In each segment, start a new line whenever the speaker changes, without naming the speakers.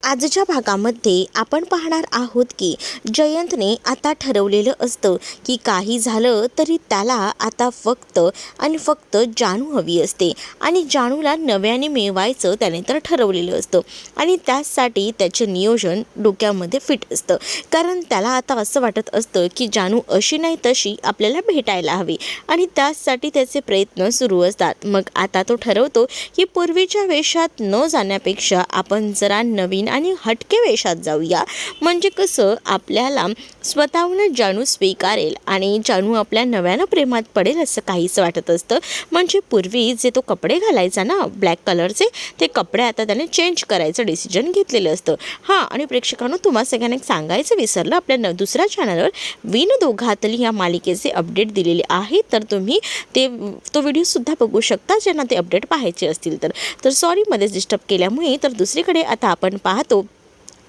आजच्या भागामध्ये आपण पाहणार आहोत की जयंतने आता ठरवलेलं असतं की काही झालं तरी त्याला आता फक्त आणि फक्त जानू हवी असते आणि जानूला नव्याने मिळवायचं त्याने तर ठरवलेलं असतं आणि त्यासाठी त्याचं नियोजन डोक्यामध्ये फिट असतं. कारण त्याला आता असं वाटत असतं की जानू अशी नाही तशी आपल्याला भेटायला हवी आणि त्यासाठी त्याचे प्रयत्न सुरू असतात. मग आता तो ठरवतो की पूर्वीच्या वेशात न जाण्यापेक्षा आपण जरा नवीन आणि हटके वेशात जाऊया, म्हणजे कसं आपल्याला स्वतःहून जानू स्वीकारेल आणि जानू आपल्या नव्यानं प्रेमात पडेल असं काहीच वाटत असतं. म्हणजे पूर्वी जे तो कपडे घालायचा ना ब्लॅक कलरचे, ते कपडे आता त्याने चेंज करायचं डिसिजन घेतलेलं असतं. हां, आणि प्रेक्षकांनो तुम्हा सगळ्यांना एक सांगायचं विसरलं, आपल्या दुसऱ्या चॅनलवर विण दोघातली या मालिकेचे अपडेट दिलेले आहे, तर तुम्ही तो व्हिडिओसुद्धा बघू शकता ज्यांना ते अपडेट पाहायचे असतील तर सॉरी मध्येच डिस्टर्ब केल्यामुळे. तर दुसरीकडे आता आपण पाहतो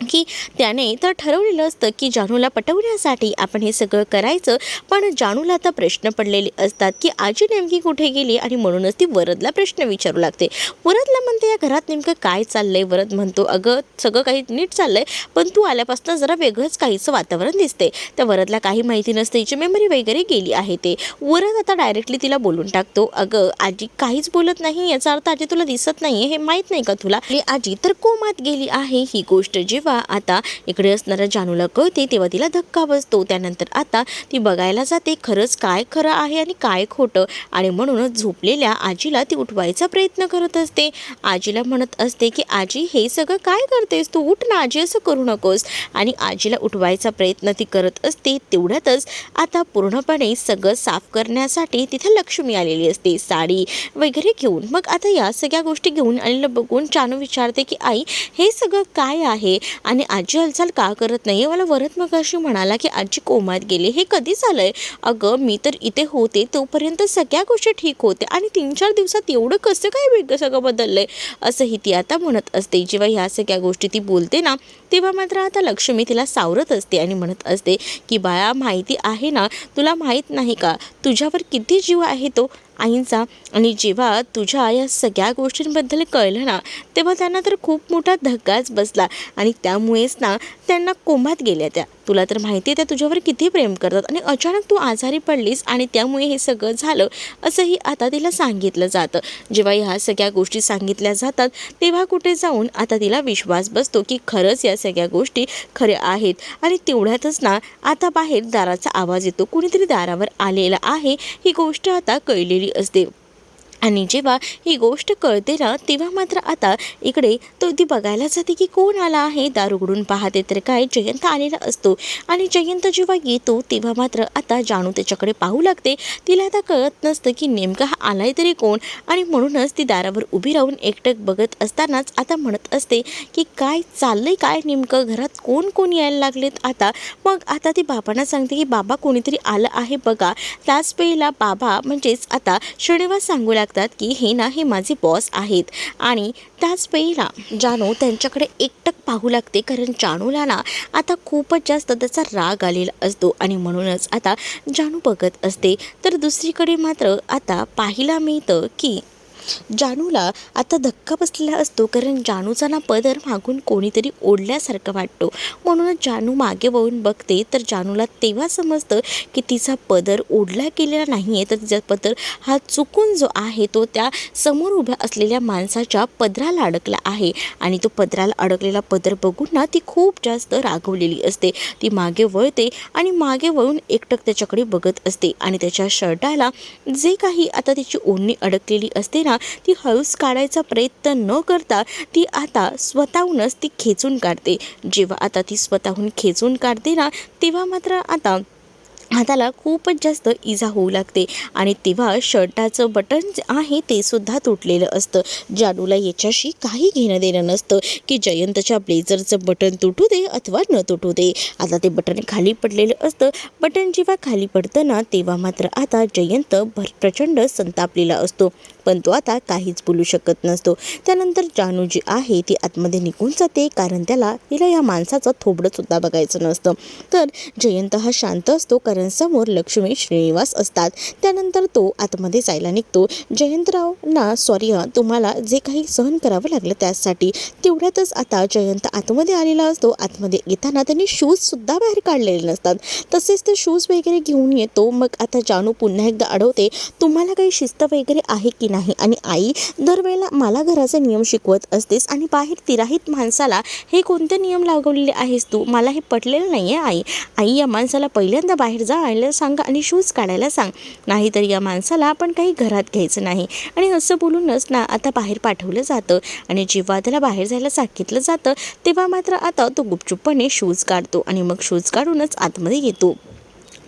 की त्याने तर ठरवलेलं असतं की जानूला पटवण्यासाठी आपण हे सगळं करायचं, पण जानूला आता प्रश्न पडलेले असतात की आजी नेमकी कुठे गेली आणि म्हणूनच ती वरदला प्रश्न विचारू लागते. वरदला म्हणते, या घरात नेमकं काय चाललंय? वरद म्हणतो, अगं सगळं काही नीट चाललंय, पण तू आल्यापासून जरा वेगळंच काहीचं वातावरण दिसते. त्या वरदला काही माहिती नसते, हिची मेमरी वगैरे गेली आहे. ते वरद आता डायरेक्टली तिला बोलून टाकतो, अगं आजी काहीच बोलत नाही, याचा अर्थ आजी तुला दिसत नाही हे माहीत नाही का तुला? आजी तर कोमात गेली आहे. ही गोष्ट जेव्हा आता इकडे असणाऱ्या जानूला कळते तेव्हा तिला धक्का बसतो. त्यानंतर आता ती बघायला जाते खरंच काय खरं आहे आणि काय खोटं, आणि म्हणूनच झोपलेल्या आजीला ती उठवायचा प्रयत्न करत असते. आजीला म्हणत असते की आजी हे सगळं काय करतेस तू, उठ ना आजी, असं करू नकोस. आणि आजीला उठवायचा प्रयत्न ती करत असते. तेवढ्यातच आता पूर्णपणे सगळं साफ करण्यासाठी तिथे लक्ष्मी आलेली असते साडी वगैरे घेऊन. मग आता या सगळ्या गोष्टी घेऊन आलेलं बघून जानू विचारते की आई हे सगळं काय आहे आणि आजी हालचाल का करत नाही? मला वरद मग अशी म्हणाला की आजी कोमात गेली, हे कधी झालंय? अगं मी तर इथे होते तोपर्यंत सगळ्या गोष्टी ठीक होत्या आणि 3-4 दिवसात एवढं कसं काय वेगळं सगळं बदललंय, असंही ती आता म्हणत असते. जेव्हा ह्या सगळ्या गोष्टी ती बोलते ना तेव्हा मात्र आता लक्ष्मी तिला सावरत असते आणि म्हणत असते की बाळा माहिती आहे ना, तुला माहीत नाही का तुझ्यावर किती जीव आहे तो आईंचा, आणि जेव्हा तुझ्या या सगळ्या गोष्टींबद्दल कळलं ना तेव्हा त्यांना तर खूप मोठा धक्काच बसला आणि त्यामुळेच ना त्यांना कोमात गेल्या त्या. तुला तर माहिती आहे त्या तुझ्यावर किती प्रेम करतात आणि अचानक तू आजारी पडलीस आणि त्यामुळे हे सगळं झालं, असंही आता तिला सांगितलं जातं. जेव्हा ह्या सगळ्या गोष्टी सांगितल्या जातात तेव्हा कुठे जाऊन आता तिला विश्वास बसतो की खरंच या सगळ्या गोष्टी खऱ्या आहेत. आणि तेवढ्यातच ना आता बाहेर दाराचा आवाज येतो, कुणीतरी दारावर आलेला आहे ही गोष्ट आता कळलेली असते. आणि जेव्हा ही गोष्ट कळते ना तेव्हा मात्र आता इकडे ती बघायला जाते की कोण आला आहे. दार उघडून पाहते तर काय जयंत आलेला असतो आणि जयंत जेव्हा येतो तेव्हा मात्र आता जानू त्याच्याकडे पाहू लागते. तिला आता कळत नसतं की नेमका हा आलाय तरी कोण, आणि म्हणूनच ती दारावर उभी राहून एकटक बघत असतानाच आता म्हणत असते की काय चाललंय, काय नेमकं घरात कोण कोण यायला लागलेत आता. मग आता ती बाबांना सांगते की बाबा कोणीतरी आलं आहे बघा. त्याच वेळेला बाबा म्हणजेच आता श्रीनिवास सांगू लागतात की हे ना हे माझे बॉस आहेत. आणि त्याच वेळेला जानू त्यांच्याकडे एकटक पाहू लागते, कारण जानूला ना आता खूपच जास्त त्याचा राग आलेला असतो आणि म्हणूनच आता जानू बघत असते. तर दुसरीकडे मात्र आता पाहायला मिळतं की जानूला आता धक्का बसलेला असतो, कारण जानूचा ना पदर मागून कोणीतरी ओढल्यासारखं वाटतो. म्हणूनच जानू मागे वळून बघते तर जानूला तेव्हा समजतं की तिचा पदर ओढला गेलेला नाही आहे, तर तिचा पदर हा चुकून जो आहे तो त्या समोर उभ्या असलेल्या माणसाच्या पदराला अडकला आहे. आणि तो पदराला अडकलेला पदर बघून ना ती खूप जास्त रागवलेली असते. ती मागे वळते आणि मागे वळून एकटक त्याच्याकडे बघत असते आणि त्याच्या शर्टाला जे काही आता तिची ओढणी अडकलेली असते ना ती हळूच काढायचा प्रयत्न न करता ती आता स्वतःहूनच ती खेचून काढते. जेव्हा आता ती स्वतःहून खेचून काढते ना तेव्हा मात्र आता हाताला खूपच जास्त इजा होऊ लागते आणि तेव्हा शर्टाचं बटन जे आहे ते सुद्धा तुटलेलं असतं. जानूला याच्याशी काही घेणं देणं नसतं की जयंतच्या ब्लेझरचं बटन तुटू दे अथवा न तुटू दे. आता ते बटन खाली पडलेलं असतं. बटन जेव्हा खाली पडतं ना तेव्हा मात्र आता जयंत प्रचंड संतापलेला असतो. पण तो आता काहीच बोलू शकत नसतो. त्यानंतर जानू जी आहे ती आतमध्ये निघून जाते, कारण तिला या माणसाचं थोबडं सुद्धा बघायचं नसतं. तर जयंत हा शांत असतो, कारण समोर लक्ष्मी श्रीनिवास असतात. त्यानंतर तो आतमध्ये जायला निघतो. जयंतराव ना सॉरी तुम्हाला जे काही सहन करावं लागलं त्यासाठी. तेवढ्यातच आता जयंत आतमध्ये आलेला असतो. आतमध्ये येताना त्यांनी शूजसुद्धा बाहेर काढलेले नसतात. तसेच ते शूज वगैरे घेऊन येतो. मग आता जानू पुन्हा एकदा अडवते, तुम्हाला काही शिस्त वगैरे आहे की नाही? आणि आई दरवेळेला मला घराचे नियम शिकवत असतेस आणि बाहेर तिराहित माणसाला हे कोणते नियम लागवलेले आहेस तू? मला हे पटलेलं नाही आहे आई. या माणसाला पहिल्यांदा बाहेर जायला सांगा आणि शूज काढायला सांग, नाहीतर या माणसाला आपण काही घरात घ्यायचं नाही. आणि असं बोलूनच ना आता बाहेर पाठवलं जातं. आणि जेव्हा त्याला बाहेर जायला सांगितलं जातं तेव्हा मात्र आता तो गुपचूपपणे शूज काढतो आणि मग शूज काढूनच आतमध्ये येतो.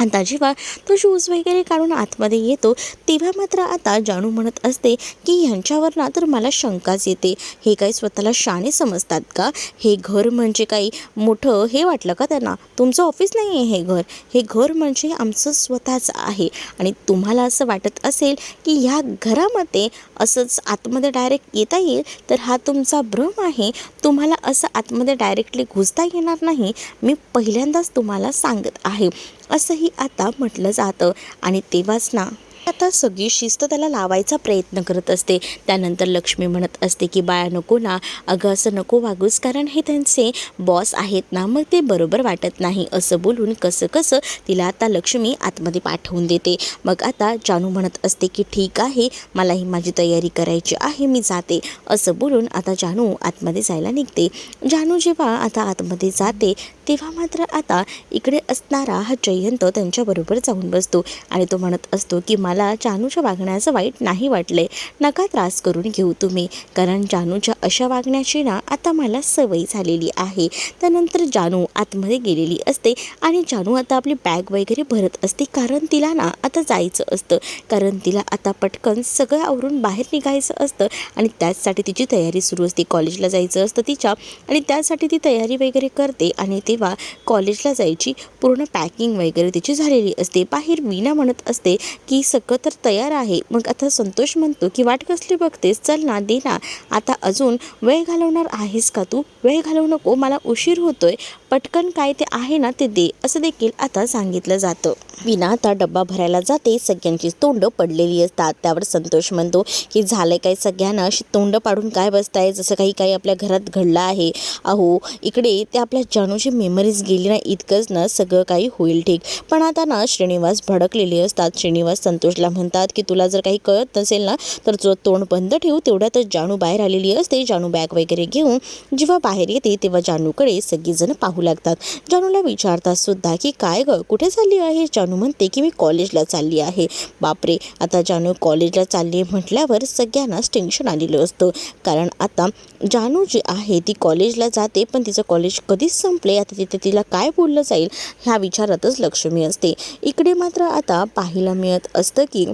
आता जेव्हा तो शूज वगैरे काढून आतमध्ये येतो तेव्हा मात्र आता जानू म्हणत असते की ह्यांच्यावर ना तर मला शंकाच येते. हे काही स्वतःला शाणे समजतात का? हे घर म्हणजे काही मोठं हे वाटलं का त्यांना? तुमचं ऑफिस नाही आहे हे घर म्हणजे आमचं स्वतःचं आहे. आणि तुम्हाला असं वाटत असेल की ह्या घरामध्ये असंच आतमध्ये डायरेक्ट येता येईल तर हा तुमचा भ्रम आहे. तुम्हाला असं आतमध्ये डायरेक्टली घुसता येणार नाही, मी पहिल्यांदाच तुम्हाला सांगत आहे, असंही आता म्हटलं जातं. आणि तेव्हाच ना आता सगळी शिस्त त्याला लावायचा प्रयत्न करत असते. त्यानंतर लक्ष्मी म्हणत असते की बाळा नको ना, अगं असं नको वागूस, कारण हे त्यांचे बॉस आहेत ना, मग ते बरोबर वाटत नाही. असं बोलून कसं तिला आता लक्ष्मी आतमध्ये पाठवून देते. मग आता जानू म्हणत असते की ठीक आहे, मलाही माझी तयारी करायची आहे, मी जाते. असं बोलून आता जानू आतमध्ये जायला निघते. जानू जेव्हा आता आतमध्ये जाते तेव्हा मात्र आता इकडे असणारा हा जयंत त्यांच्याबरोबर जाऊन बसतो आणि तो म्हणत असतो की मला जानूच्या वागण्याचं वाईट नाही वाटले, नका त्रास करून घेऊ तुम्ही, कारण जानूच्या अशा वागण्याची ना आता मला सवय झालेली आहे. त्यानंतर जानू आतमध्ये गेलेली असते आणि जानू आता आपली बॅग वगैरे भरत असते, कारण तिला ना आता जायचं असतं, कारण तिला आता पटकन सगळं आवरून बाहेर निघायचं असतं आणि त्याचसाठी तिची तयारी सुरू असते. कॉलेजला जायचं असतं तिच्या आणि त्यासाठी ती तयारी वगैरे करते आणि तेव्हा कॉलेजला जायची पूर्ण पॅकिंग वगैरे तिची झालेली असते. बाहेर वीणा म्हणत असते की सगळं तर तयार आहे. मग आता संतोष म्हणतो की वाट कसली बघतेस, चल ना, दे ना, आता अजून वेळ घालवणार आहेस का तू? वेळ घालवू नको, मला उशीर होतोय, पटकन काय ते आहे ना ते दे, असं देखील आता सांगितलं जातं. वीणा आता डब्बा भरायला जाते, सगळ्यांची तोंड पडलेली असतात. त्यावर संतोष म्हणतो की झालंय काय सगळ्यांना अशी तोंड पाडून काय बसताय, जसं काही आपल्या घरात घडलं आहे. अहो इकडे ते आपल्या जानूची मेमरीज गेली ना, इतकंच ना सगळं काही होईल ठीक. पण आता ना श्रीनिवास भडकलेले असतात. श्रीनिवास संतोषला म्हणतात की तुला जर काही कळत नसेल ना तर तुझं तोंड बंद ठेव. तेवढ्यातच जानू बाहेर आलेली असते. जानू बॅग वगैरे घेऊन जेव्हा बाहेर येते तेव्हा जानूकडे सगळीजण पाहू लागतात. जानूला विचारतात सुद्धा की काय गं, कुठे चालली आहे? जानू म्हणते की मी कॉलेजला चालली आहे. बापरे, आता जानू कॉलेजला चालली म्हटल्यावर सगळ्यांनाच टेन्शन आलेलं असतं, कारण आता जानू जी आहे ती कॉलेजला जाते, पण तिचं कॉलेज कधीच संपले, आता तिथे तिला काय बोललं जाईल ह्या विचारातच लक्ष्मी असते. इकडे मात्र आता पाहायला मिळत असतं की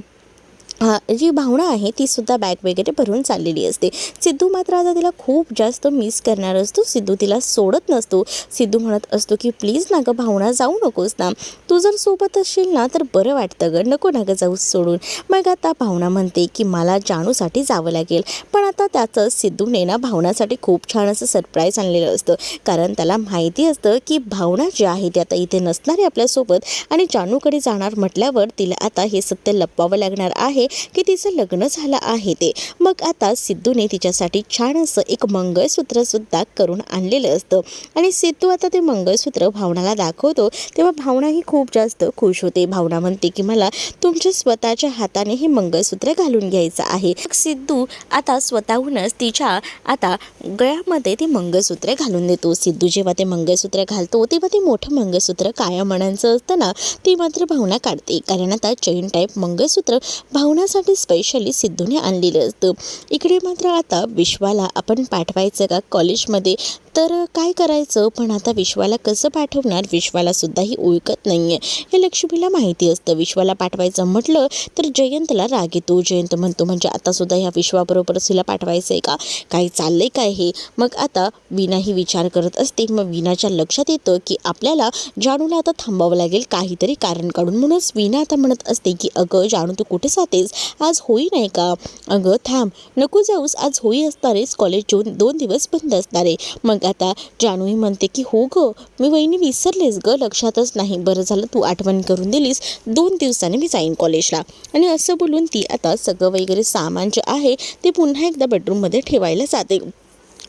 जी भावना आहे ती सुद्धा बॅग वगैरे भरून चाललेली असते. सिद्धू मात्र आता तिला खूप जास्त मिस करणार असतो. सिद्धू तिला सोडत नसतो. सिद्धू म्हणत असतो की प्लीज ना गं भावना, जाऊ नकोस ना, तू जर सोबत असशील ना तर बरं वाटतं गं, नको ना गं जाऊ सोडून. मग आता भावना म्हणते की मला जानूसाठी जावं लागेल, पण आता त्याचं सिद्धूने ना भावनासाठी खूप छान असं सरप्राईज आणलेलं असतं, कारण त्याला माहिती असतं की भावना जी आहे ती आता इथे नसणार आहे आपल्यासोबत आणि जानूकडे जाणार म्हटल्यावर तिला आता हे सत्य लपवावं लागणार आहे की तिचं लग्न झालं आहे ते. मग आता सिद्धूने तिच्यासाठी छान असं एक मंगळसूत्र सुद्धा करून आणलेलं असतं आणि सिद्धू आता ते मंगळसूत्र भावनाला दाखवतो तेव्हा भावना ही खूप जास्त खुश होते. भावना म्हणते की मला तुमच्या स्वतःच्या हाताने हे मंगळसूत्र घालून घ्यायचं आहे. सिद्धू आता स्वतःहूनच तिच्या आता गळ्यामध्ये ते मंगळसूत्र घालून देतो. सिद्धू जेव्हा ते मंगळसूत्र घालतो तेव्हा ते मोठं मंगळसूत्र काळ्या मण्यांचं असतं ना, ती मात्र भावना काढते, कारण आता चैन टाईप मंगळसूत्र भावनासाठी स्पेशली सिद्धूने आणलेलं असतं. इकडे मात्र आता विश्वाला आपण पाठवायचं का कॉलेजमध्ये, तर काय करायचं, पण आता विश्वाला कसं पाठवणार, विश्वाला सुद्धा ही ओळखत नाही आहे हे लक्ष्मीला माहिती असतं. विश्वाला पाठवायचं म्हटलं तर जयंतला राग येतो. जयंत म्हणतो म्हणजे आता सुद्धा ह्या विश्वाबरोबर तिला पाठवायचं आहे का, काही चाललंय काय हे. मग आता वीणाही विचार करत असते. मग वीणाच्या लक्षात येतं की आपल्याला जानूला आता थांबावं लागेल काहीतरी कारण काढून. म्हणूनच वीणा आता म्हणत असते की अगं जानू तू कुठे जातेस, जातेस? आज होळी नाही का? अगं थांब, नको जाऊस, आज होळी असणार आहेस, कॉलेज 2 दिवस बंद असणार आहे. मग आता जानूही म्हणते की हो गं, मी वहिनी विसरलेस गं, लक्षातच नाही. बरं झालं तू आठवण करून दिलीस, 2 दिवसांनी मी जाईन कॉलेजला. आणि असं बोलून ती आता सगळं वगैरे सामान जे आहे ते पुन्हा एकदा बेडरूममध्ये ठेवायला जाते.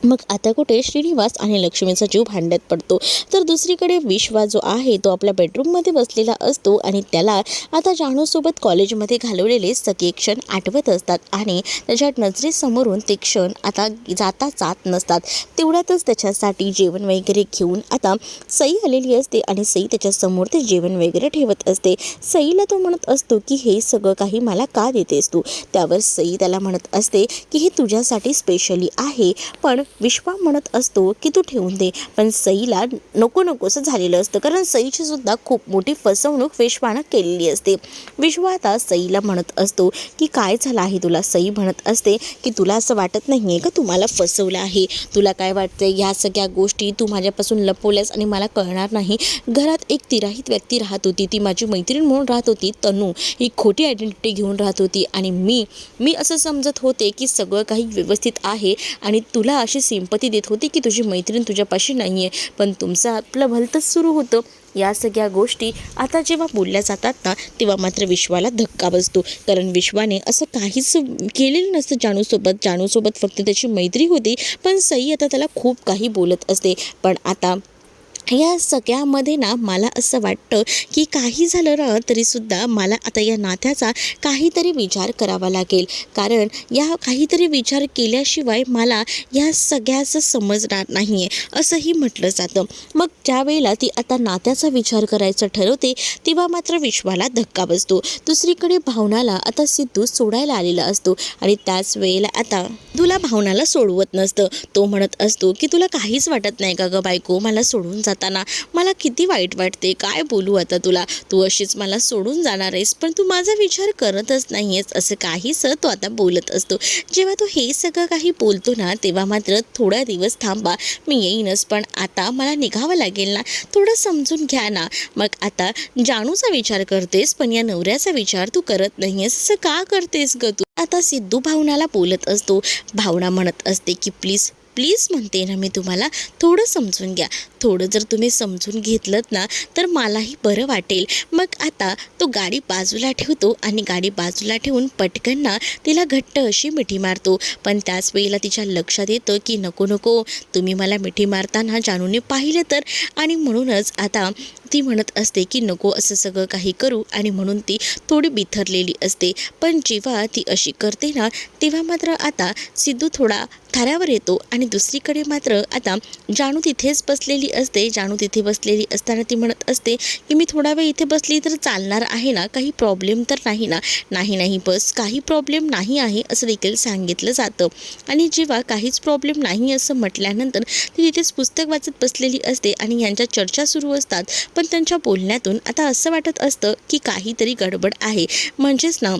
मग आता कुठे श्रीनिवास आणि लक्ष्मीचा जीव भांड्यात पडतो. तर दुसरीकडे विश्वा जो आहे तो आपल्या बेडरूममध्ये बसलेला असतो आणि त्याला आता जानूसोबत कॉलेजमध्ये घालवलेले सगळे क्षण आठवत असतात आणि त्याच्या नजरेसमोरून ते क्षण आता जात नसतात. तेवढ्यातच त्याच्यासाठी जेवण वगैरे घेऊन आता सई आलेली असते आणि सई त्याच्यासमोर ते जेवण वगैरे ठेवत असते. सईला तो म्हणत असतो की हे सगळं काही मला का देतेस तू? त्यावर सई त्याला म्हणत असते की हे तुझ्यासाठी स्पेशली आहे. पण विश्वा म्हणत असतो की तू ठेवून दे. पण सईला नकोसं झालेलं असतं, कारण सईची सुद्धा खूप मोठी फसवणूक विश्वानं केलेली असते. विश्वा आता सईला म्हणत असतो की काय झालं आहे तुला? सई म्हणत असते की तुला असं वाटत नाही आहे का तू मला फसवलं आहे? तुला काय वाटतं ह्या सगळ्या गोष्टी तू माझ्यापासून लपवल्यास आणि मला कळणार नाही? घरात एक तिराहित व्यक्ती राहत होती, ती माझी मैत्रीण म्हणून राहत होती, तनू. ही खोटी आयडेंटिटी घेऊन राहत होती आणि मी असं समजत होते की सगळं काही व्यवस्थित आहे आणि तुला अशी सिंपती देत होती की तुझी मैत्रीण तुझ्यापाशी नाही आहे. पण तुमचं आपलं भलतंच सुरू होतं. या सगळ्या गोष्टी आता जेव्हा बोलल्या जातात ना, तेव्हा मात्र विश्वाला धक्का बसतो. कारण विश्वाने असं काहीच केलेलं नसतं जानूसोबत फक्त त्याची मैत्री होती. पण सई आता त्याला खूप काही बोलत असते. पण आता या सगळ्यामध्ये ना मला असं वाटतं की काही झालं ना तरीसुद्धा मला आता या नात्याचा काहीतरी विचार करावा लागेल. कारण या काहीतरी विचार केल्याशिवाय मला या सगळ्याचं समजणार नाही आहे, असंही म्हटलं जातं. मग ज्यावेळेला ती आता नात्याचा विचार करायचं ठरवते तेव्हा मात्र विश्वाला धक्का बसतो. दुसरीकडे भावनाला आता सिद्धू सोडायला आलेला असतो आणि त्याच वेळेला आता तुला भावनाला सोडवत नसतं. तो म्हणत असतो की तुला काहीच वाटत नाही का गं बायको, मला सोडून जाताना मला किती वाईट वाटते. काय बोलू आता तुला, तू अशीच मला सोडून जाणार आहेस, पण तू माझा विचार करतच नाही आहेस, असं काहीसं तो आता बोलत असतो. जेव्हा तो हे सगळं काही बोलतो ना तेव्हा मात्र थोडा दिवस थांबा, मी येईनच, पण आता मला निघावं लागेल ना, थोडं समजून घ्या ना. मग आता जानूचा विचार करतेस पण या नवऱ्याचा विचार तू करत नाही आहेस, असं का करतेस ग तू? आता सिद्धू भावनाला बोलत असतो. भावना म्हणत असते की प्लीज म्हणते ना मी तुम्हाला, थोडं समजून घ्या. थोडं जर तुम्ही समजून घेतलं ना तर मलाही बरं वाटेल. मग आता तो गाडी बाजूला ठेवतो आणि गाडी बाजूला ठेवून पटकन ना तिला घट्ट अशी मिठी मारतो. पण त्याच वेळेला तिच्या लक्षात येतं की नको, तुम्ही मला मिठी मारताना जानूने पाहिलं तर. आणि म्हणूनच आता ती म्हणत असते की नको असं सगळं काही करू, आणि म्हणून ती थोडी बिथरलेली असते. पण जेव्हा ती अशी करते ना तेव्हा मात्र आता सिद्धू थोडा थाऱ्यावर येतो आणि दुसरीकडे मात्र आता जानू तिथेच बसलेली असते. जानू तिथे बसलेली असताना ती म्हणत असते की मी थोडा वेळ इथे बसली तर चालणार आहे ना, काही प्रॉब्लेम तर नाही ना? नाही बस, काही प्रॉब्लेम नाही आहे असं देखील सांगितलं जातं. आणि जेव्हा काहीच प्रॉब्लेम नाही असं म्हटल्यानंतर ती तिथेच पुस्तक वाचत बसलेली असते आणि यांच्या चर्चा सुरू असतात. पण त्यांच्या बोलण्यातून आता असं वाटत असतं की काहीतरी गडबड आहे. म्हणजेच ना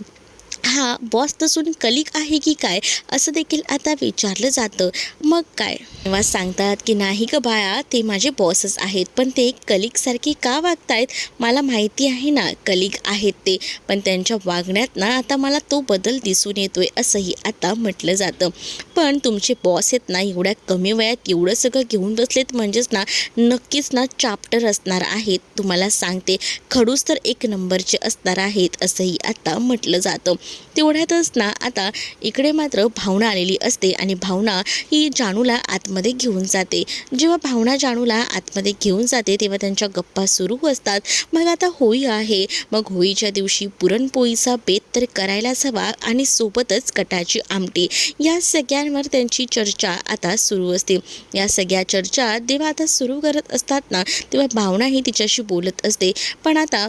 हा बॉस नसून कलिक आहे की काय, असं देखील आता विचारलं जातं. मग काय तेव्हा सांगतात की नाही ग बाळा, ते माझे बॉसच आहेत, पण ते कलिकसारखे का वागतायत? मला माहिती आहे ना कलिक आहेत ते, पण त्यांच्या वागण्यात ना आता मला तो बदल दिसून येतोय, असंही आता म्हटलं जातं. पण तुमचे बॉस आहेत ना एवढ्या कमी वयात एवढं सगळं घेऊन बसलेत, म्हणजेच ना नक्कीच ना चाप्टर असणार आहेत. तुम्हाला सांगते, खडूस तर 1 नंबरचे असणार आहेत, असंही आता म्हटलं जातं. तेवढ्यातच ना आता इकडे मात्र भावना आलेली असते आणि भावना ही जानूला आतमध्ये घेऊन जाते. जेव्हा भावना जानूला आतमध्ये घेऊन जाते तेव्हा त्यांच्या गप्पा सुरू असतात. मग आता होळी आहे, मग होळीच्या दिवशी पुरणपोळीचा बेत तर करायलाच हवा आणि सोबतच कटाची आमटी, या सगळ्यांवर त्यांची चर्चा आता सुरू असते. या सगळ्या चर्चा जेव्हा आता सुरू करत असतात ना तेव्हा भावनाही तिच्याशी बोलत असते. पण आता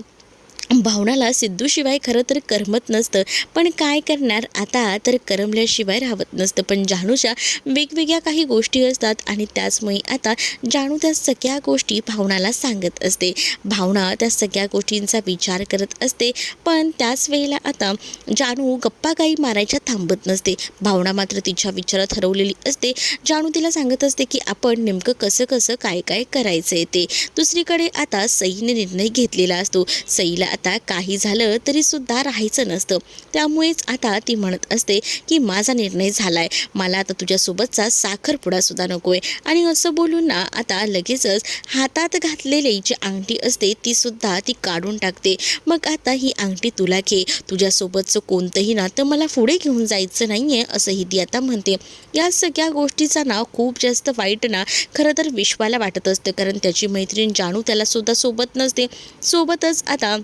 भावनाला सिद्धूशिवाय खरं तर करमत नसतं, पण काय करणार आता, तर करमल्याशिवाय राहत नसतं. पण जानूच्या वेगवेगळ्या काही गोष्टी असतात आणि त्याचमुळे आता जानू त्या सगळ्या गोष्टी भावनाला सांगत असते. भावना त्या सगळ्या गोष्टींचा विचार करत असते. पण त्याच वेळेला आता जानू गप्पा काही मारायच्या थांबत नसते. भावना मात्र तिच्या विचारात हरवलेली असते. जानू तिला सांगत असते की आपण नेमकं कसं काय करायचं आहे ते. दुसरीकडे आता सईने निर्णय घेतलेला असतो. सईला आता काही झालं तरीसुद्धा राहायचं नसतं. त्यामुळेच आता ती म्हणत असते की माझा निर्णय झाला आहे, मला आता तुझ्यासोबतचा साखरपुडासुद्धा नको आहे. आणि असं बोलून ना आता लगेचच हातात घातलेली जी अंगठी असते तीसुद्धा ती काढून टाकते. मग आता ही अंगठी तुला घे, तुझ्यासोबतचं कोणतंही नातं मला पुढे घेऊन जायचं नाही आहे असंही ती आता म्हणते. या सगळ्या गोष्टीचा ना खूप जास्त वाईट ना खरं तर विश्वाला वाटत असतं, कारण त्याची मैत्रीण जानू त्यालासुद्धा सोबत नसते. सोबतच आता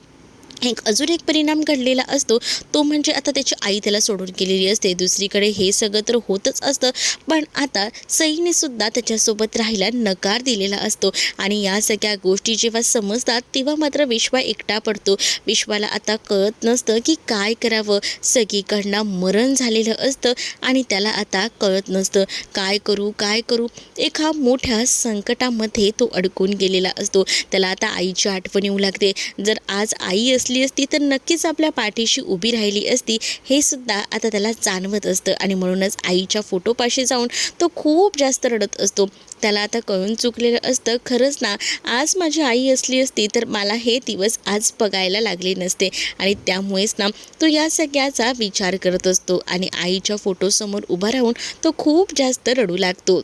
अजून एक परिणाम घडलेला असतो, तो म्हणजे आता त्याची आई त्याला सोडून गेलेली असते. दुसरीकडे हे सगळं तर होतच असतं, पण आता सईनेसुद्धा त्याच्यासोबत राहायला नकार दिलेला असतो. आणि या सगळ्या गोष्टी जेव्हा समजतात तेव्हा मात्र विश्वा एकटा पडतो. विश्वाला आता कळत नसतं की काय करावं. सगळीकडनं मरण झालेलं असतं आणि त्याला आता कळत नसतं काय करू. एका मोठ्या संकटामध्ये तो अडकून गेलेला असतो. त्याला आता आईची आठवण येऊ लागते. जर आज आई असली असती तर नक्कीच आपल्या पाठीशी उभी राहिली असती, हे सुद्धा आता त्याला जाणवत असतं. आणि म्हणूनच आईच्या फोटोपाशी जाऊन तो खूप जास्त रडत असतो. त्याला आता कळून चुकलेलं असतं, खरंच ना आज माझी आई असली असती तर मला हे दिवस आज बघायला लागले नसते. आणि त्यामुळेच ना तो या सगळ्याचा विचार करत असतो आणि आईच्या फोटोसमोर उभा राहून तो खूप जास्त रडू लागतो.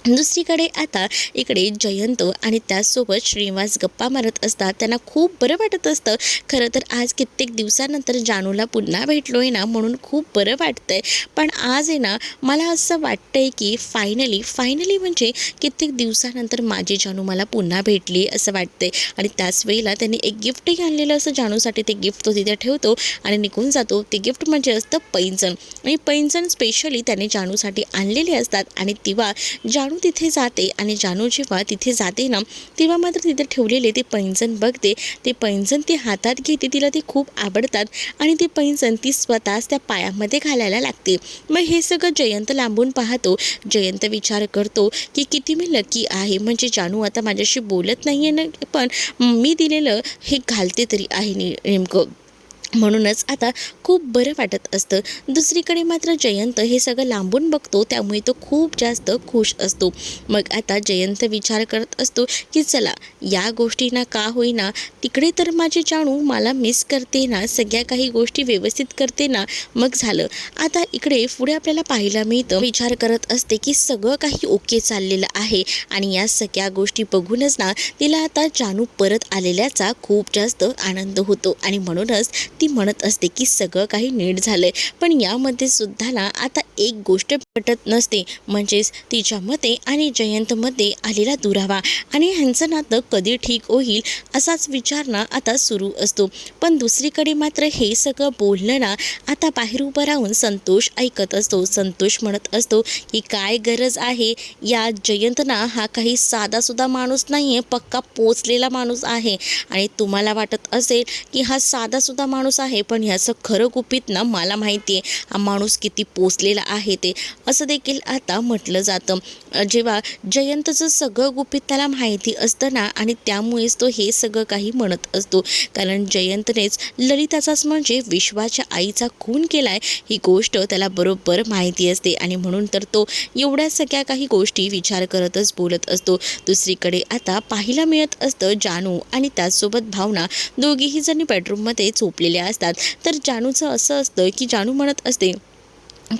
दुसरीकडे आता इकडे जयंत आणि त्याचसोबत श्रीनिवास गप्पा मारत असतात. त्यांना खूप बरं वाटत असतं. खरं तर आज कित्येक दिवसानंतर जानूला पुन्हा भेटलो आहे ना म्हणून खूप बरं वाटतंय. पण आज आहे ना मला असं वाटतंय की फायनली म्हणजे कित्येक दिवसानंतर माझी जानू मला पुन्हा भेटली असं वाटतंय. आणि त्याच वेळेला त्यांनी एक गिफ्टही आणलेलं असं जानूसाठी. ते गिफ्ट तो तिथे ठेवतो आणि निघून जातो. ते गिफ्ट म्हणजे असतं पैंजण. आणि पैंजण स्पेशली त्याने जानूसाठी आणलेले असतात. आणि तेव्हा जानू तिथे जाते आणि जानू जेव्हा तिथे जाते ना तेव्हा मात्र तिथे ठेवलेले ते पैंजण बघते. ते पैंजण ती हातात घेते. तिला ते खूप आवडतात आणि ते पैंजण ती स्वतःच त्या पायामध्ये घालायला लागते. मग हे सगळं जयंत लांबून पाहतो. जयंत विचार करतो की किती मी लकी आहे, म्हणजे जानू आता माझ्याशी बोलत नाही आहे ना, पण मी दिलेलं हे घालते तरी आहे नेमकं. म्हणूनच आता खूप बरं वाटत असतं. दुसरीकडे मात्र जयंत हे सगळं लांबून बघतो, त्यामुळे तो खूप जास्त खुश असतो. मग आता जयंत विचार करत असतो की चला या गोष्टींना का होईना तिकडे तर माझी जानू मला मिस करते ना, सगळ्या काही गोष्टी व्यवस्थित करते ना, मग झालं. आता इकडे पुढे आपल्याला पाहायला मिळतं, विचार करत असते की सगळं काही ओके चाललेलं आहे आणि या सगळ्या गोष्टी बघूनच ना तिला आता जानू परत आलेल्याचा खूप जास्त आनंद होतो. आणि म्हणूनच ती म्हणत असते की सगळं काही नीट झालंय. पण यामध्ये सुद्धा ना आता एक गोष्ट पटत नसते, म्हणजेच तिच्या मते आणि जयंतमध्ये आलेला दुरावा आणि ह्यांचं नातं कधी ठीक होईल असाच विचार ना आता सुरू असतो. पण दुसरीकडे मात्र हे सगळं बोलणं ना आता बाहेर उभं राहून संतोष ऐकत असतो. संतोष म्हणत असतो की काय गरज आहे, या जयंत ना हा काही साधासुद्धा माणूस नाही आहे, पक्का पोचलेला माणूस आहे. आणि तुम्हाला वाटत असेल की हा साधासुद्धा माणूस आहे, पण ह्याचं खरं गुपित ना मला माहिती आहे, हा माणूस किती पोचलेला आहे ते, असं देखील आता म्हटलं जातं. जेव्हा जयंतचं सगळं गुपित त्याला माहिती असतं ना आणि त्यामुळेच तो हे सगळं काही म्हणत असतो. कारण जयंतनेच ललिताचाच म्हणजे विश्वाच्या आईचा खून केलाय ही गोष्ट त्याला बरोबर माहिती असते. आणि म्हणून तर तो एवढ्या सगळ्या काही गोष्टी विचार करतच बोलत असतो. दुसरीकडे आता पाहायला मिळत असतं जानू आणि त्याचसोबत भावना दोघीही जणी बेडरूममध्ये झोपलेल्या असतात. तर जानूचं असं असतं की जानू म्हणत असते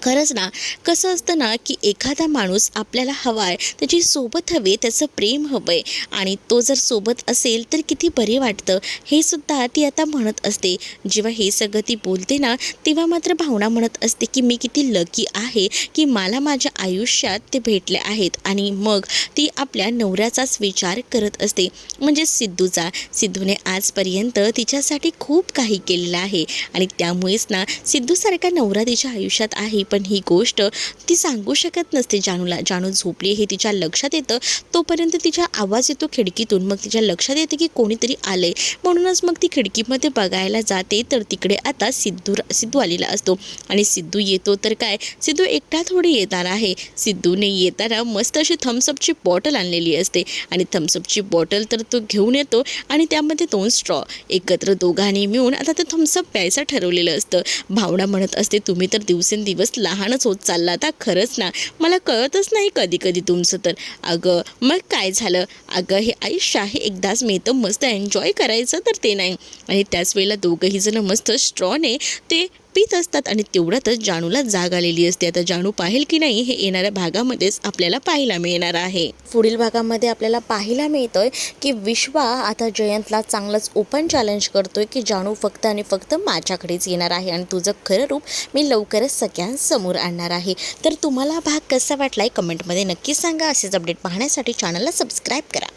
खरंच ना कसं असतं ना की एखादा माणूस आपल्याला हवा आहे, त्याची सोबत हवे, त्याचं प्रेम हवं आहे आणि तो जर सोबत असेल तर किती बरे वाटतं, हे सुद्धा ती आता म्हणत असते. जेव्हा हे सगळं ती बोलते ना तेव्हा मात्र भावना म्हणत असते की मी किती लकी आहे की मला माझ्या आयुष्यात ते भेटले आहेत. आणि मग ती आपल्या नवऱ्याचाच विचार करत असते, म्हणजे सिद्धूने आजपर्यंत तिच्यासाठी खूप काही केलेलं आहे आणि त्यामुळेच ना सिद्धूसारखा नवरा तिच्या आयुष्यात आहे. पण ही गोष्ट ती सांगू शकत नसते जानूला. जानू झोपली हे तिच्या लक्षात येतं, तोपर्यंत तिचा आवाज येतो खिडकीतून. मग तिच्या लक्षात येते की कोणीतरी आलंय, म्हणूनच मग ती खिडकीमध्ये बघायला जाते. तर तिकडे आता सिद्धू आलेला असतो. आणि सिद्धू येतो तर काय, सिद्धू एकटा थोडी येणार आहे. सिद्धूने येताना मस्त अशी थम्सअपची बॉटल आणलेली असते आणि थम्सअपची बॉटल तर तो घेऊन येतो आणि त्यामध्ये 2 स्ट्रॉ एकत्र दोघांनी मिळून आता ते थम्सअप प्यायचं ठरवलेलं असतं. भावना म्हणत असते तुम्ही तर दिवसेंदिवस
दिवस लहानच होत चालला आता. खरंच ना, मला कळतच नाही कधी कधी तुमचं तर. अगं मग काय झालं? अगं हे आयुष्य आहे एकदाच मिळतं, मस्त एन्जॉय करायचं तर ते नाही. आणि त्याच वेळेला दोघंही जण मस्त स्ट्रॉने ते पीत असतात आणि तेवढ्यातच जानूला जाग आलेली असते. आता जानू पाहिल की नाही हे येणाऱ्या भागामध्येच आपल्याला पाहायला मिळणार आहे.
पुढील भागामध्ये आपल्याला पाहायला मिळतंय की विश्वा आता जयंतला चांगलंच ओपन चॅलेंज करतोय की जानू फक्त आणि फक्त माझ्याकडेच येणार आहे आणि तुझं खरं रूप मी लवकरच सगळ्यांसमोर आणणार आहे. तर तुम्हाला भाग कसा वाटलाय कमेंटमध्ये नक्की सांगा. असेच अपडेट पाहण्यासाठी चॅनलला सबस्क्राईब करा.